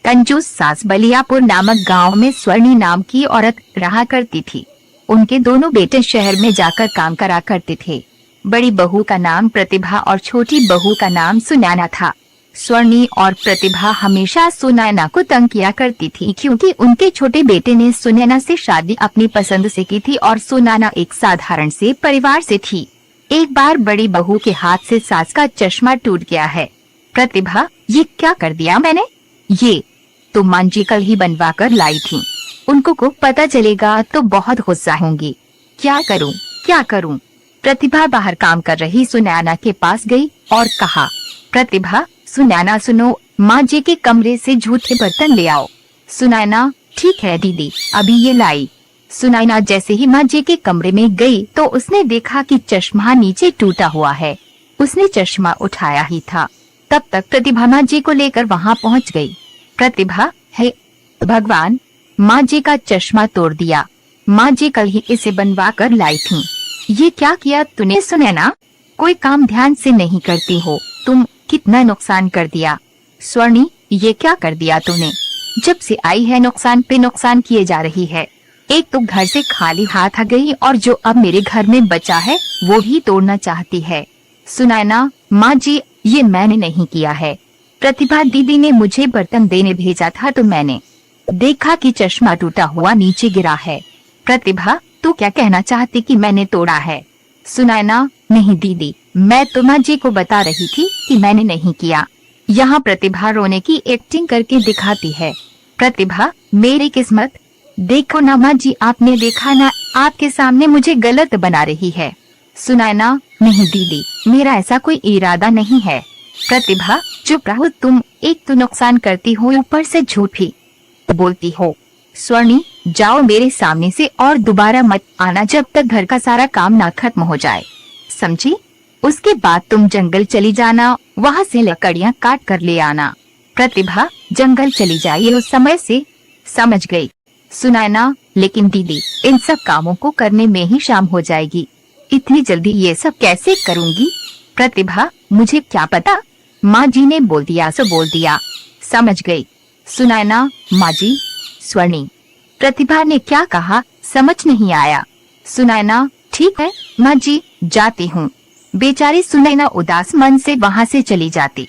कंजूस सास बलियापुर नामक गांव में स्वर्णी नाम की औरत रहा करती थी। उनके दोनों बेटे शहर में जाकर काम करा करते थे। बड़ी बहू का नाम प्रतिभा और छोटी बहू का नाम सुनैना था। स्वर्णी और प्रतिभा हमेशा सुनैना को तंग किया करती थी, क्योंकि उनके छोटे बेटे ने सुनैना से शादी अपनी पसंद से की थी और सुनैना एक साधारण से परिवार से थी। एक बार बड़ी बहू के हाथ से सास का चश्मा टूट गया है। प्रतिभा, ये क्या कर दिया मैंने? ये तो मां जी कल ही बनवा कर लाई थी। उनको को पता चलेगा तो बहुत गुस्सा होंगी। क्या करूं, क्या करूं? प्रतिभा बाहर काम कर रही सुनैना के पास गई और कहा, प्रतिभा सुनैना सुनो, माँ जी के कमरे से झूठे बर्तन ले आओ। सुनैना, ठीक है दीदी, अभी ये लाई। सुनैना जैसे ही माँ जी के कमरे में गई तो उसने देखा कि चश्मा नीचे टूटा हुआ है। उसने चश्मा उठाया ही था, तब तक प्रतिभा माँ जी को लेकर वहाँ पहुँच गई। प्रतिभा, हे भगवान, माँ जी का चश्मा तोड़ दिया। माँ जी कल ही इसे बनवा कर लाई थी। ये क्या किया तूने सुनैना? कोई काम ध्यान से नहीं करती हो तुम, कितना नुकसान कर दिया। स्वर्णी, ये क्या कर दिया तूने? जब से आई है नुकसान पे नुकसान किए जा रही है। एक तो घर से खाली हाथ आ गई और जो अब मेरे घर में बचा है वो भी तोड़ना चाहती है। सुनैना, माँ जी ये मैंने नहीं किया है। प्रतिभा दीदी ने मुझे बर्तन देने भेजा था तो मैंने देखा कि चश्मा टूटा हुआ नीचे गिरा है। प्रतिभा, तू क्या कहना चाहती कि मैंने तोड़ा है? सुनैना, नहीं दीदी, मैं तो माँ जी को बता रही थी कि मैंने नहीं किया। यहाँ प्रतिभा रोने की एक्टिंग करके दिखाती है। प्रतिभा, मेरी किस्मत देखो ना माँ जी, आपने देखा ना, आपके सामने मुझे गलत बना रही है। सुनैना, नहीं दीदी, मेरा ऐसा कोई इरादा नहीं है। प्रतिभा, चुप रहो तुम, एक तो नुकसान करती हो ऊपर से झूठ भी बोलती हो। स्वर्णी, जाओ मेरे सामने से और दोबारा मत आना जब तक घर का सारा काम ना खत्म हो जाए, समझी? उसके बाद तुम जंगल चली जाना, वहाँ से लकड़ियाँ काट कर ले आना। प्रतिभा, जंगल चली जाइए उस समय से। समझ गई। सुनैना, लेकिन दीदी इन सब कामों को करने में ही शाम हो जाएगी, इतनी जल्दी ये सब कैसे करूँगी? प्रतिभा, मुझे क्या पता, माँ जी ने बोल दिया सो बोल दिया। समझ गई। सुनैना, माँ जी। स्वर्णी, प्रतिभा ने क्या कहा समझ नहीं आया। सुनैना, ठीक है माँ जी, जाती हूँ। बेचारी सुनैना उदास मन से वहाँ से चली जाती।